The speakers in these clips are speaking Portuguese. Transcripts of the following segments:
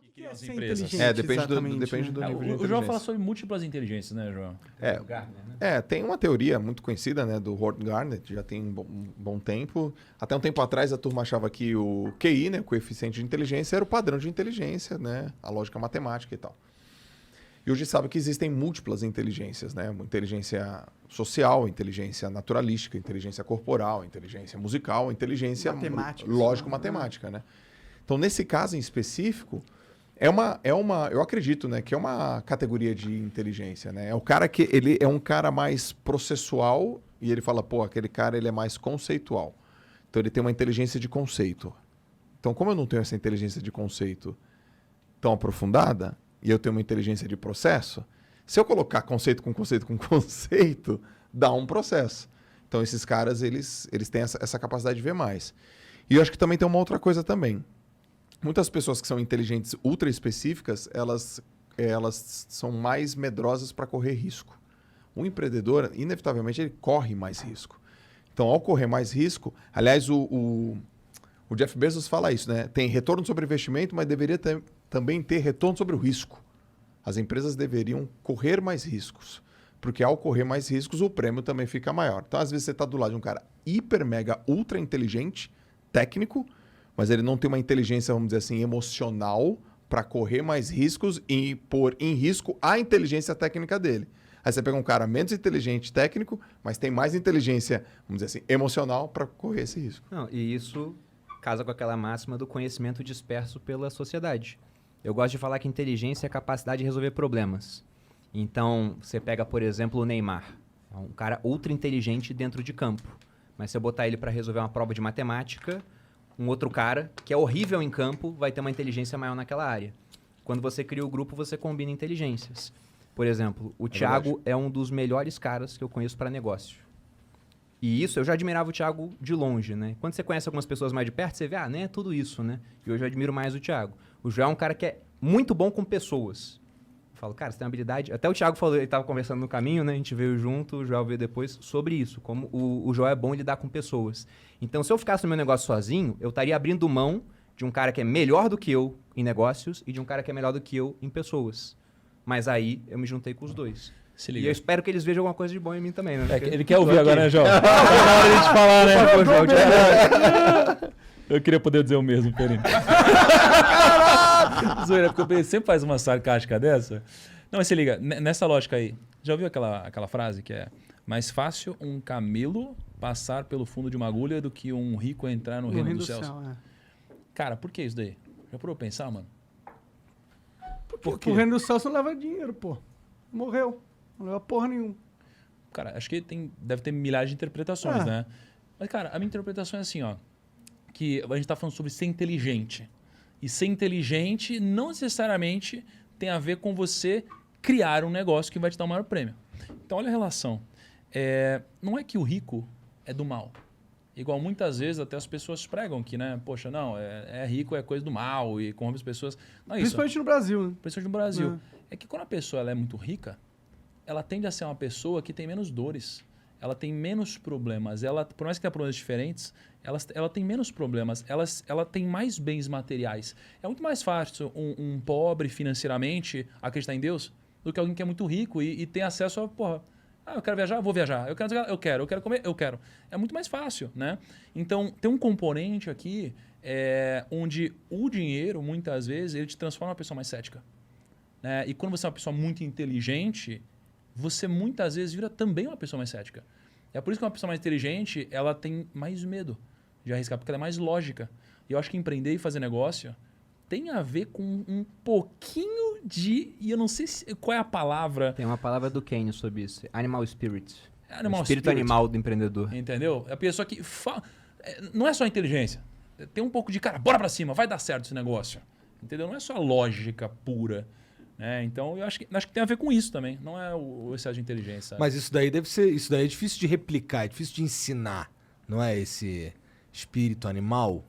que criam as ser empresas. inteligente, depende do exatamente, nível de O inteligência. João fala sobre múltiplas inteligências, né, João? É. O Gartner, né? Tem uma teoria muito conhecida, né, do Howard Gardner, que já tem um bom tempo. Até um tempo atrás a turma achava que o QI, né, o coeficiente de inteligência, era o padrão de inteligência, né, a lógica matemática e tal. E hoje sabe que existem múltiplas inteligências, né, uma inteligência social, inteligência naturalística, inteligência corporal, inteligência musical, inteligência Matemática, lógico-matemática, né? Então, nesse caso em específico, eu acredito, né, que é uma categoria de inteligência, né? É o cara que ele é um cara mais processual e ele fala, pô, aquele cara ele é mais conceitual. Então ele tem uma inteligência de conceito. Então, como eu não tenho essa inteligência de conceito tão aprofundada e eu tenho uma inteligência de processo, se eu colocar conceito com conceito com conceito, dá um processo. Então esses caras eles têm essa capacidade de ver mais. E eu acho que também tem uma outra coisa também. Muitas pessoas que são inteligentes ultra específicas, elas são mais medrosas para correr risco. O empreendedor, inevitavelmente, ele corre mais risco. Então, ao correr mais risco, aliás, o Jeff Bezos fala isso, né? Tem retorno sobre investimento, mas deveria também ter retorno sobre o risco. As empresas deveriam correr mais riscos, porque ao correr mais riscos, o prêmio também fica maior. Então, às vezes, você está do lado de um cara hiper, mega, ultra inteligente, técnico, mas ele não tem uma inteligência, vamos dizer assim, emocional para correr mais riscos e pôr em risco a inteligência técnica dele. Aí você pega um cara menos inteligente técnico, mas tem mais inteligência, vamos dizer assim, emocional para correr esse risco. Não, e isso casa com aquela máxima do conhecimento disperso pela sociedade. Eu gosto de falar que inteligência é a capacidade de resolver problemas. Então, você pega, por exemplo, o Neymar. É um cara ultra inteligente dentro de campo. Mas se eu botar ele para resolver uma prova de matemática, um outro cara, que é horrível em campo, vai ter uma inteligência maior naquela área. Quando você cria o grupo, você combina inteligências. Por exemplo, o Thiago é um dos melhores caras que eu conheço para negócio. E isso, eu já admirava o Thiago de longe, né? Quando você conhece algumas pessoas mais de perto, você vê, nem é tudo isso, né? E hoje eu admiro mais o Thiago. O João é um cara que é muito bom com pessoas. Eu falo, cara, você tem uma habilidade... Até o Thiago falou, ele estava conversando no caminho, né? A gente veio junto, o João veio depois, sobre isso. Como o João é bom em lidar com pessoas. Então, se eu ficasse no meu negócio sozinho, eu estaria abrindo mão de um cara que é melhor do que eu em negócios e de um cara que é melhor do que eu em pessoas. Mas aí, eu me juntei com os dois. Se liga. E eu espero que eles vejam alguma coisa de bom em mim também, né? Ele quer ouvir agora, né, João? Tá na hora de a gente falar, né? Por favor, João, Eu queria poder dizer o mesmo, Perino. Zoeira, porque o sempre faz uma sarcástica dessa. Não, mas se liga, nessa lógica aí, já ouviu aquela frase que é mais fácil um camelo passar pelo fundo de uma agulha do que um rico entrar no reino dos céus? Cara, por que isso daí? Já parou pra pensar, mano? Porque o reino do céu você não leva dinheiro, pô. Morreu. Não leva porra nenhuma. Cara, acho que deve ter milhares de interpretações, né? Mas, cara, a minha interpretação é assim, ó. Que a gente tá falando sobre ser inteligente. E ser inteligente não necessariamente tem a ver com você criar um negócio que vai te dar o maior prêmio. Então, olha a relação. Não é que o rico é do mal. Igual muitas vezes até as pessoas pregam que, né? Poxa, não, rico é coisa do mal e corrompe as pessoas. Não é isso. Principalmente no Brasil, né? Principalmente no Brasil. É que quando a pessoa ela é muito rica, ela tende a ser uma pessoa que tem menos dores. Ela tem menos problemas. Ela, por mais que tenha problemas diferentes, ela tem menos problemas. Ela tem mais bens materiais. É muito mais fácil um pobre financeiramente acreditar em Deus do que alguém que é muito rico e tem acesso a... Porra, eu quero viajar, vou viajar. Eu quero comer, eu quero. É muito mais fácil, né? Então, tem um componente aqui onde o dinheiro, muitas vezes, ele te transforma em uma pessoa mais cética. Né? E quando você é uma pessoa muito inteligente, você muitas vezes vira também uma pessoa mais cética. É por isso que uma pessoa mais inteligente, ela tem mais medo de arriscar, porque ela é mais lógica. E eu acho que empreender e fazer negócio tem a ver com um pouquinho de... E eu não sei qual é a palavra... Tem uma palavra do Keynes sobre isso. Animal spirit. Animal espírito animal do empreendedor. Entendeu? É a pessoa que... Não é só inteligência. Tem um pouco de, cara, bora pra cima, vai dar certo esse negócio. Entendeu? Não é só lógica pura. Então, eu acho que tem a ver com isso também. Não é o excesso de inteligência. Mas isso daí é difícil de replicar, é difícil de ensinar. Não é esse espírito animal?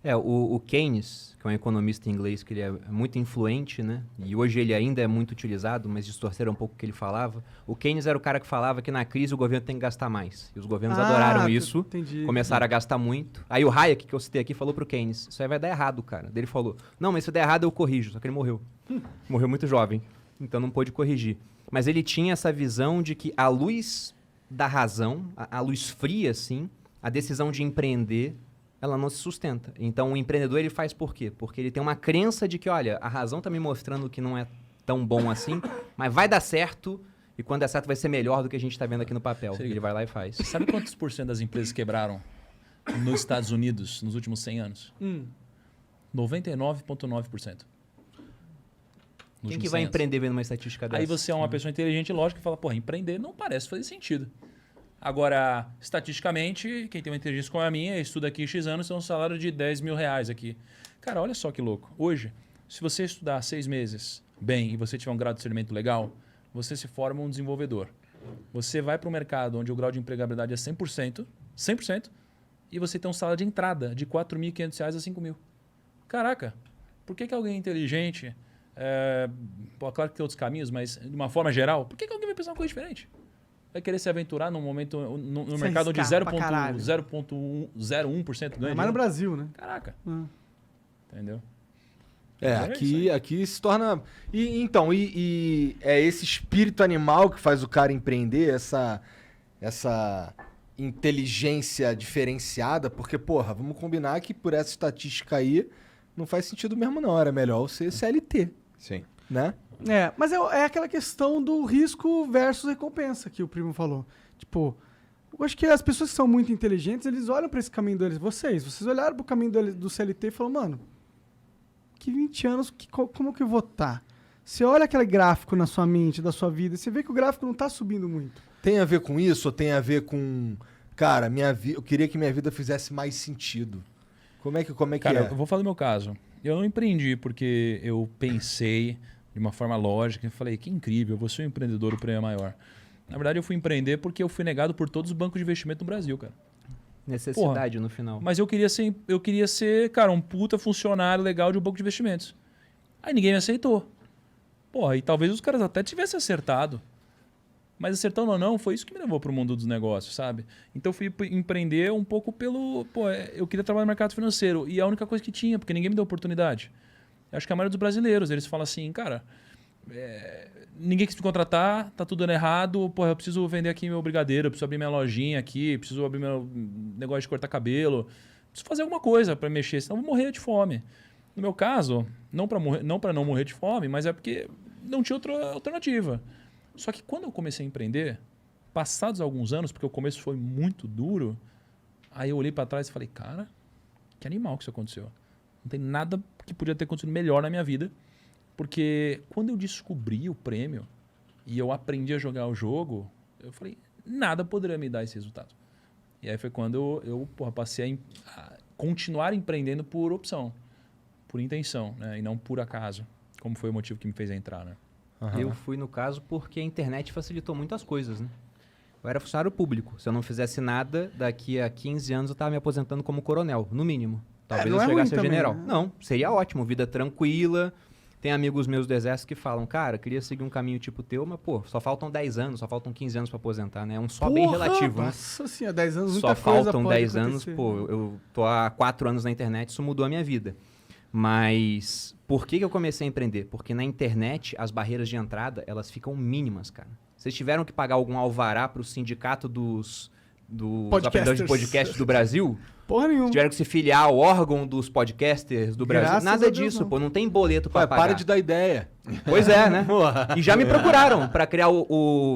O Keynes, que é um economista inglês que ele é muito influente, né? E hoje ele ainda é muito utilizado, mas distorceram um pouco o que ele falava. O Keynes era o cara que falava que na crise o governo tem que gastar mais. E os governos adoraram isso, entendi. começaram a gastar muito. Aí o Hayek, que eu citei aqui, falou pro Keynes, isso aí vai dar errado, cara. Daí ele falou, não, mas se der errado eu corrijo. Só que ele morreu. Morreu muito jovem, então não pôde corrigir. Mas ele tinha essa visão de que a luz da razão, a luz fria, assim, a decisão de empreender, ela não se sustenta. Então, o empreendedor, ele faz por quê? Porque ele tem uma crença de que, olha, a razão está me mostrando que não é tão bom assim, mas vai dar certo, e quando der certo vai ser melhor do que a gente está vendo aqui no papel. Sim. Ele vai lá e faz. Sabe quantos por cento das empresas quebraram nos Estados Unidos nos últimos 100 anos? 99,9%. Quem que vai empreender vendo uma estatística dessa? Aí você é uma pessoa inteligente, lógico, que fala, porra, empreender não parece fazer sentido. Agora, estatisticamente, quem tem uma inteligência como a minha, estuda aqui X anos, tem um salário de 10 mil reais aqui. Cara, olha só que louco. Hoje, se você estudar 6 meses bem e você tiver um grau de discernimento legal, você se forma um desenvolvedor. Você vai para um mercado onde o grau de empregabilidade é 100%, e você tem um salário de entrada de R$ 4.500 a R$ 5.000. Caraca, por que alguém inteligente... claro que tem outros caminhos, mas de uma forma geral, por que alguém vai pensar uma coisa diferente? Vai querer se aventurar num momento no mercado onde 0,01% ganha. Mas no Brasil, né? Caraca. Entendeu? Aqui se torna... Então, é esse espírito animal que faz o cara empreender, essa inteligência diferenciada, porque, porra, vamos combinar que por essa estatística aí não faz sentido mesmo não, era melhor ser CLT. Sim. Né? Mas é aquela questão do risco versus recompensa que o primo falou. Tipo, eu acho que as pessoas que são muito inteligentes, eles olham pra esse caminho deles. Vocês olharam pro caminho do CLT e falaram, mano, que 20 anos, como que eu vou estar? Você olha aquele gráfico na sua mente, da sua vida, e você vê que o gráfico não tá subindo muito. Tem a ver com isso ou tem a ver com... Cara, eu queria que minha vida fizesse mais sentido. Como é que Cara, é? eu vou falar do meu caso. Eu não empreendi porque eu pensei de uma forma lógica e falei, que incrível, eu vou ser um empreendedor, o prêmio é maior. Na verdade, eu fui empreender porque eu fui negado por todos os bancos de investimento no Brasil, cara. Necessidade no final. Mas eu queria ser, cara, um puta funcionário legal de um banco de investimentos. Aí ninguém me aceitou. Porra, e talvez os caras até tivessem acertado. Mas acertando ou não, foi isso que me levou para o mundo dos negócios, sabe? Então eu fui empreender um pouco pelo... eu queria trabalhar no mercado financeiro. E a única coisa que tinha, porque ninguém me deu oportunidade. Eu acho que a maioria dos brasileiros, eles falam assim, cara, ninguém quis me contratar, tá tudo dando errado, porra, eu preciso vender aqui meu brigadeiro, eu preciso abrir minha lojinha aqui, preciso abrir meu negócio de cortar cabelo, preciso fazer alguma coisa para mexer, senão eu vou morrer de fome. No meu caso, não para não morrer de fome, mas é porque não tinha outra alternativa. Só que quando eu comecei a empreender, passados alguns anos, porque o começo foi muito duro, aí eu olhei para trás e falei, cara, que animal que isso aconteceu. Não tem nada que podia ter acontecido melhor na minha vida, porque quando eu descobri o prêmio e eu aprendi a jogar o jogo, eu falei, nada poderia me dar esse resultado. E aí foi quando eu passei a continuar empreendendo por opção, por intenção, né? E não por acaso, como foi o motivo que me fez entrar, né? Uhum. Eu fui no caso porque a internet facilitou muitas coisas, né? Eu era funcionário público. Se eu não fizesse nada, daqui a 15 anos eu estava me aposentando como coronel, no mínimo. Talvez eu chegasse a general. Né? Não, seria ótimo, vida tranquila. Tem amigos meus do exército que falam, cara, queria seguir um caminho tipo teu, mas, pô, só faltam 10 anos, só faltam 15 anos para aposentar, né? É um só bem relativo, nossa, né? Nossa, há 10 anos só muita coisa faltam pode 10 acontecer. anos, pô, eu tô há 4 anos na internet, isso mudou a minha vida. Mas por que eu comecei a empreender? Porque na internet as barreiras de entrada, elas ficam mínimas, cara. Vocês tiveram que pagar algum alvará para o sindicato dos operadores de podcast do Brasil? Porra nenhuma. Tiveram que se filiar ao órgão dos podcasters do Brasil? Graças Nada a Deus, disso, não. pô, não tem boleto para pagar. Para de dar ideia. Pois é, né? E já me procuraram para criar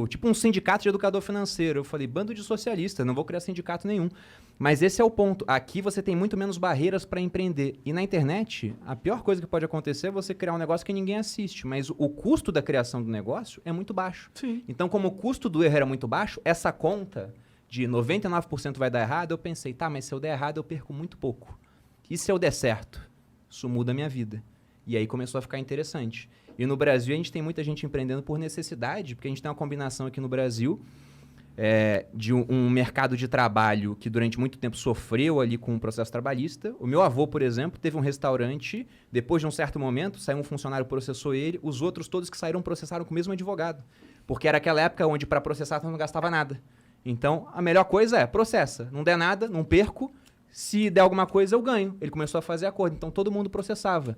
tipo um sindicato de educador financeiro. Eu falei, bando de socialista, não vou criar sindicato nenhum. Mas esse é o ponto. Aqui você tem muito menos barreiras para empreender. E na internet, a pior coisa que pode acontecer é você criar um negócio que ninguém assiste. Mas o custo da criação do negócio é muito baixo. Sim. Então, como o custo do erro era muito baixo, essa conta de 99% vai dar errado, eu pensei, tá, mas se eu der errado, eu perco muito pouco. E se eu der certo? Isso muda a minha vida. E aí começou a ficar interessante. E no Brasil, a gente tem muita gente empreendendo por necessidade, porque a gente tem uma combinação aqui no Brasil de um mercado de trabalho que durante muito tempo sofreu ali com o processo trabalhista. O meu avô, por exemplo, teve um restaurante, depois de um certo momento, saiu um funcionário, processou ele, os outros todos que saíram processaram com o mesmo advogado. Porque era aquela época onde para processar você não gastava nada. Então, a melhor coisa é processa. Não der nada, não perco. Se der alguma coisa, eu ganho. Ele começou a fazer acordo. Então, todo mundo processava.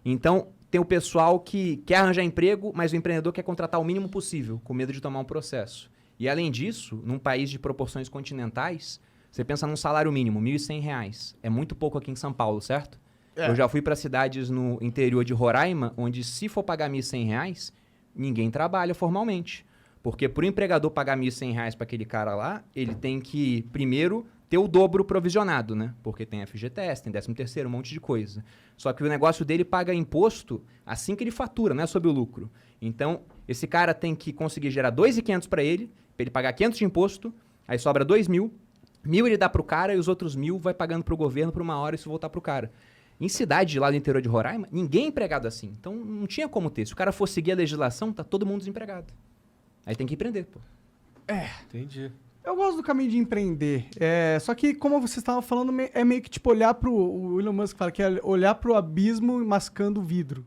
Então, tem o pessoal que quer arranjar emprego, mas o empreendedor quer contratar o mínimo possível, com medo de tomar um processo. E, além disso, num país de proporções continentais, você pensa num salário mínimo, R$ 1.100. É muito pouco aqui em São Paulo, certo? Eu já fui para cidades no interior de Roraima, onde se for pagar R$ 1.100, ninguém trabalha formalmente. Porque para o empregador pagar R$ 1.100 para aquele cara lá, ele tem que, primeiro, ter o dobro provisionado, né? Porque tem FGTS, tem 13º, um monte de coisa. Só que o negócio dele paga imposto assim que ele fatura, não é sobre o lucro. Então, esse cara tem que conseguir gerar 2.500 para ele pagar 500 de imposto, aí sobra 2.000, 1.000 ele dá pro cara e os outros 1.000 vai pagando pro governo por uma hora e isso voltar pro cara. Em cidade lá do interior de Roraima, ninguém é empregado assim. Então, não tinha como ter. Se o cara for seguir a legislação, tá todo mundo desempregado. Aí tem que empreender, pô. Entendi. Eu gosto do caminho de empreender. Só que, como você estava falando, é meio que tipo olhar pro... O Elon Musk fala que é olhar pro abismo mascando o vidro.